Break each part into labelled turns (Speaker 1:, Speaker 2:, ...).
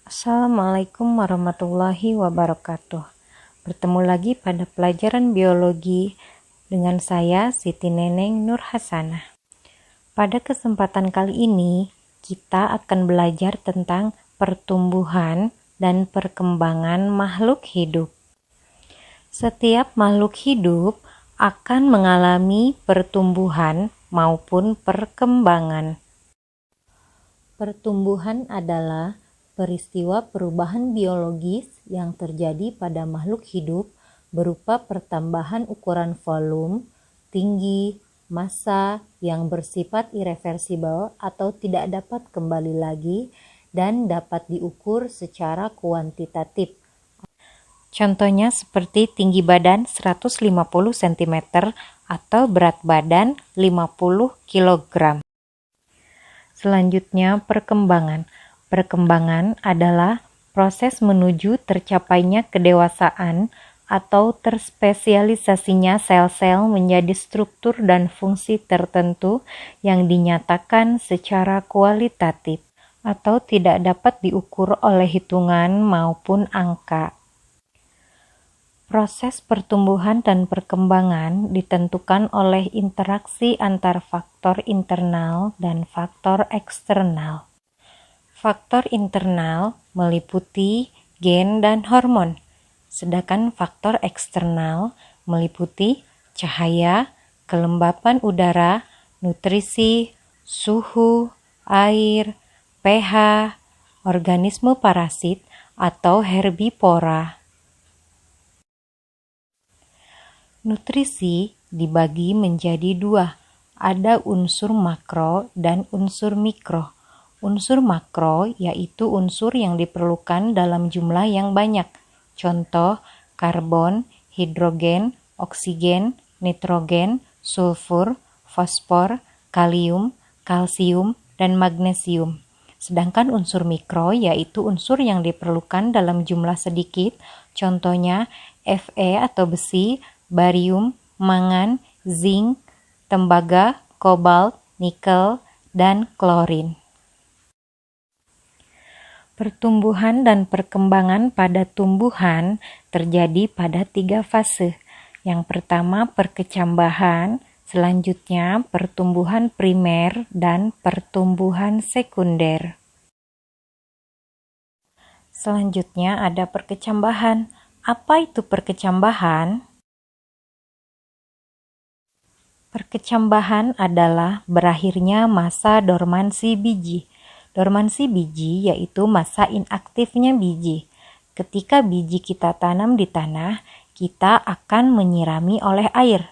Speaker 1: Assalamualaikum warahmatullahi wabarakatuh. Bertemu lagi pada pelajaran biologi dengan saya Siti Neneng Nur Hasanah. Pada kesempatan kali ini kita akan belajar tentang pertumbuhan dan perkembangan makhluk hidup. Setiap makhluk hidup akan mengalami pertumbuhan maupun perkembangan. Pertumbuhan adalah peristiwa perubahan biologis yang terjadi pada makhluk hidup berupa pertambahan ukuran volume, tinggi, massa yang bersifat irreversibel atau tidak dapat kembali lagi dan dapat diukur secara kuantitatif. Contohnya seperti tinggi badan 150 cm atau berat badan 50 kg. Selanjutnya perkembangan. Perkembangan adalah proses menuju tercapainya kedewasaan atau terspesialisasinya sel-sel menjadi struktur dan fungsi tertentu yang dinyatakan secara kualitatif atau tidak dapat diukur oleh hitungan maupun angka. Proses pertumbuhan dan perkembangan ditentukan oleh interaksi antar faktor internal dan faktor eksternal. Faktor internal meliputi gen dan hormon, sedangkan faktor eksternal meliputi cahaya, kelembapan udara, nutrisi, suhu, air, pH, organisme parasit atau herbivora. Nutrisi dibagi menjadi dua, ada unsur makro dan unsur mikro. Unsur makro yaitu unsur yang diperlukan dalam jumlah yang banyak. Contoh, karbon, hidrogen, oksigen, nitrogen, sulfur, fosfor, kalium, kalsium, dan magnesium. Sedangkan unsur mikro yaitu unsur yang diperlukan dalam jumlah sedikit. Contohnya, Fe atau besi, barium, mangan, zinc, tembaga, kobalt, nikel, dan klorin. Pertumbuhan dan perkembangan pada tumbuhan terjadi pada 3 fase. Yang pertama perkecambahan, selanjutnya pertumbuhan primer dan pertumbuhan sekunder. Selanjutnya ada perkecambahan. Apa itu perkecambahan? Perkecambahan adalah berakhirnya masa dormansi biji. Dormansi biji yaitu masa inaktifnya biji. Ketika biji kita tanam di tanah, kita akan menyirami oleh air.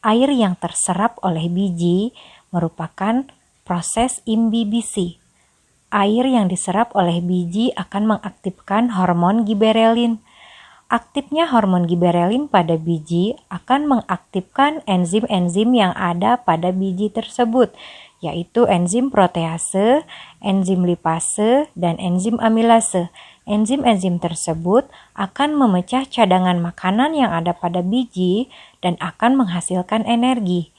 Speaker 1: Air yang terserap oleh biji merupakan proses imbibisi. Air yang diserap oleh biji akan mengaktifkan hormon giberelin. Aktifnya hormon giberelin pada biji akan mengaktifkan enzim-enzim yang ada pada biji tersebut, yaitu enzim protease, enzim lipase, dan enzim amilase. Enzim-enzim tersebut akan memecah cadangan makanan yang ada pada biji dan akan menghasilkan energi.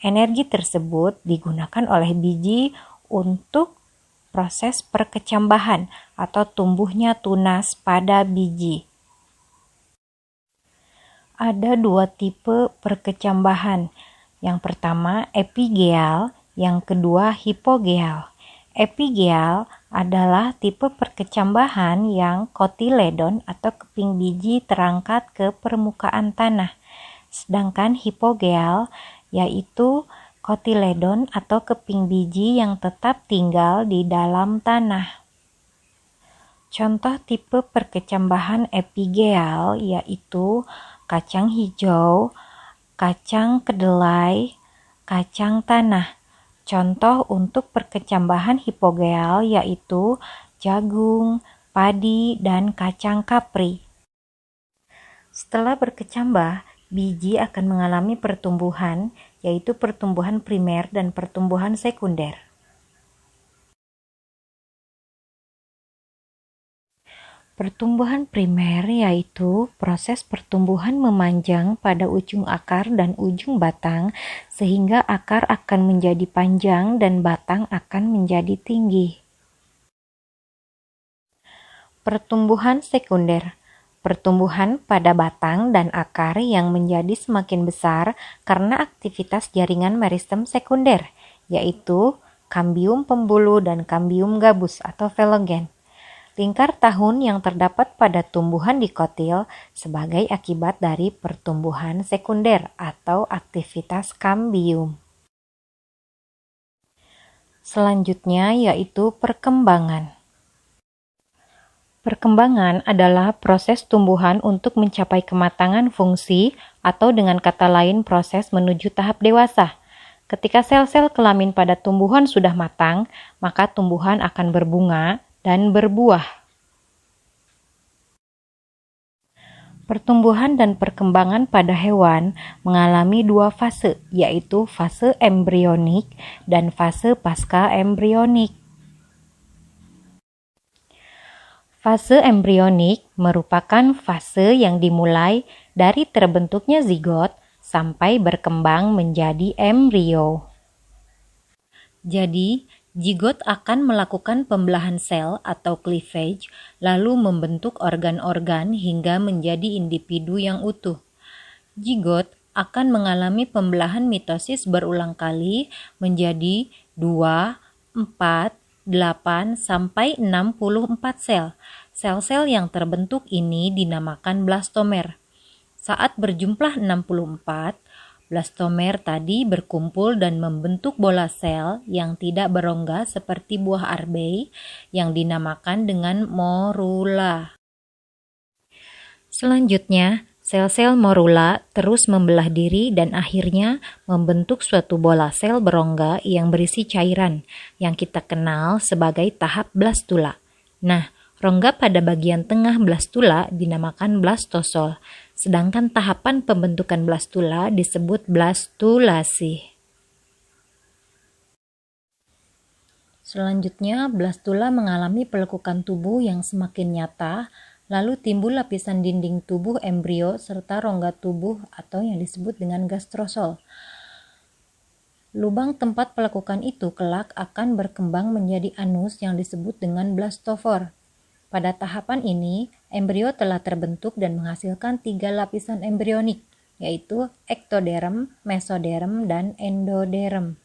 Speaker 1: Energi tersebut digunakan oleh biji untuk proses perkecambahan atau tumbuhnya tunas pada biji. Ada 2 tipe perkecambahan. Yang pertama epigeal, yang kedua hipogeal. Epigeal adalah tipe perkecambahan yang kotiledon atau keping biji terangkat ke permukaan tanah. Sedangkan hipogeal yaitu kotiledon atau keping biji yang tetap tinggal di dalam tanah. Contoh tipe perkecambahan epigeal yaitu kacang hijau, kacang kedelai, kacang tanah. Contoh untuk perkecambahan hipogeal yaitu jagung, padi, dan kacang kapri. Setelah berkecambah, biji akan mengalami pertumbuhan, yaitu pertumbuhan primer dan pertumbuhan sekunder. Pertumbuhan primer yaitu proses pertumbuhan memanjang pada ujung akar dan ujung batang sehingga akar akan menjadi panjang dan batang akan menjadi tinggi. Pertumbuhan sekunder. Pertumbuhan pada batang dan akar yang menjadi semakin besar karena aktivitas jaringan meristem sekunder, yaitu kambium pembuluh dan kambium gabus atau velogen. Lingkar tahun yang terdapat pada tumbuhan dikotil sebagai akibat dari pertumbuhan sekunder atau aktivitas kambium. Selanjutnya yaitu perkembangan. Perkembangan adalah proses tumbuhan untuk mencapai kematangan fungsi atau dengan kata lain proses menuju tahap dewasa. Ketika sel-sel kelamin pada tumbuhan sudah matang, maka tumbuhan akan berbunga dan berbuah. Pertumbuhan dan perkembangan pada hewan mengalami dua fase, yaitu fase embrionik dan fase pasca embrionik. Fase embrionik merupakan fase yang dimulai dari terbentuknya zigot sampai berkembang menjadi embrio. Jadi, zigot akan melakukan pembelahan sel atau cleavage, lalu membentuk organ-organ hingga menjadi individu yang utuh. Zigot akan mengalami pembelahan mitosis berulang kali menjadi 2, 4, 8 sampai 64 sel. Sel-sel yang terbentuk ini dinamakan blastomer. Saat berjumlah 64, blastomer tadi berkumpul dan membentuk bola sel yang tidak berongga seperti buah arbei yang dinamakan dengan morula. Selanjutnya, sel-sel morula terus membelah diri dan akhirnya membentuk suatu bola sel berongga yang berisi cairan yang kita kenal sebagai tahap blastula. Nah, rongga pada bagian tengah blastula dinamakan blastosol, sedangkan tahapan pembentukan blastula disebut blastulasi. Selanjutnya, blastula mengalami pelekukan tubuh yang semakin nyata. Lalu timbul lapisan dinding tubuh embrio serta rongga tubuh atau yang disebut dengan gastrosol. Lubang tempat pelekukan itu kelak akan berkembang menjadi anus yang disebut dengan blastofor. Pada tahapan ini, embrio telah terbentuk dan menghasilkan 3 lapisan embrionik, yaitu ektoderm, mesoderm, dan endoderm.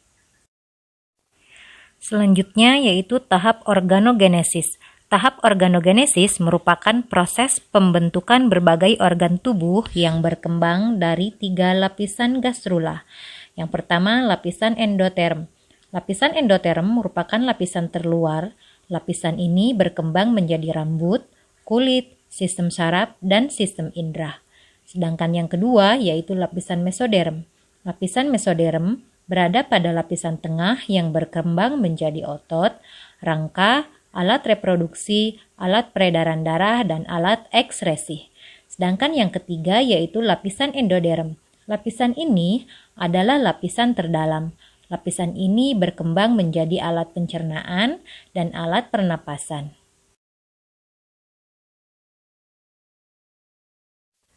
Speaker 1: Selanjutnya yaitu tahap organogenesis. Tahap organogenesis merupakan proses pembentukan berbagai organ tubuh yang berkembang dari 3 lapisan gastrula. Yang pertama, lapisan endoterm. Lapisan endoterm merupakan lapisan terluar. Lapisan ini berkembang menjadi rambut, kulit, sistem saraf, dan sistem indera. Sedangkan yang kedua yaitu lapisan mesoderm. Lapisan mesoderm berada pada lapisan tengah yang berkembang menjadi otot, rangka, alat reproduksi, alat peredaran darah, dan alat ekskresi. Sedangkan yang ketiga yaitu lapisan endoderm. Lapisan ini adalah lapisan terdalam. Lapisan ini berkembang menjadi alat pencernaan dan alat pernapasan.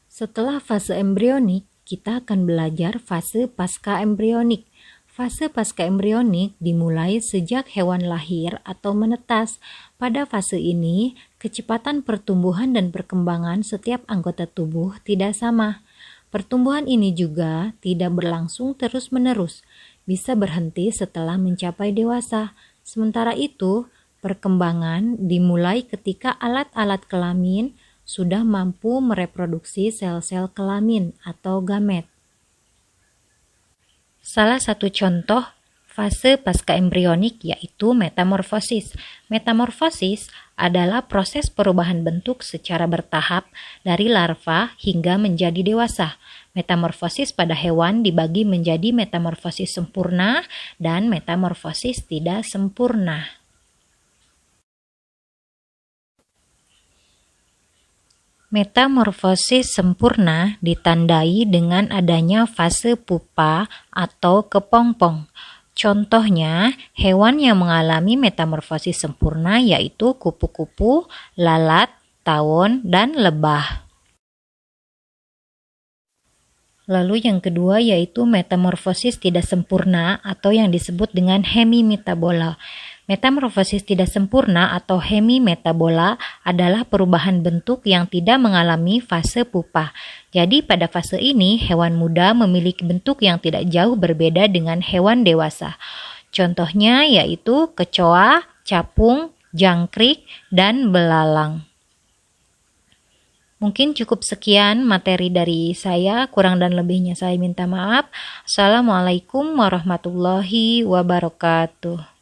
Speaker 1: Setelah fase embrionik, kita akan belajar fase pasca embrionik. Fase pasca embrionik dimulai sejak hewan lahir atau menetas. Pada fase ini, kecepatan pertumbuhan dan perkembangan setiap anggota tubuh tidak sama. Pertumbuhan ini juga tidak berlangsung terus-menerus, bisa berhenti setelah mencapai dewasa. Sementara itu, perkembangan dimulai ketika alat-alat kelamin sudah mampu mereproduksi sel-sel kelamin atau gamet. Salah satu contoh fase pasca-embrionik yaitu metamorfosis. Metamorfosis adalah proses perubahan bentuk secara bertahap dari larva hingga menjadi dewasa. Metamorfosis pada hewan dibagi menjadi metamorfosis sempurna dan metamorfosis tidak sempurna. Metamorfosis sempurna ditandai dengan adanya fase pupa atau kepompong. Contohnya, hewan yang mengalami metamorfosis sempurna yaitu kupu-kupu, lalat, tawon, dan lebah. Lalu yang kedua yaitu metamorfosis tidak sempurna atau yang disebut dengan hemimetabola. Metamorfosis tidak sempurna atau hemimetabola adalah perubahan bentuk yang tidak mengalami fase pupa. Jadi pada fase ini hewan muda memiliki bentuk yang tidak jauh berbeda dengan hewan dewasa. Contohnya yaitu kecoa, capung, jangkrik, dan belalang. Mungkin cukup sekian materi dari saya, kurang dan lebihnya saya minta maaf. Assalamualaikum warahmatullahi wabarakatuh.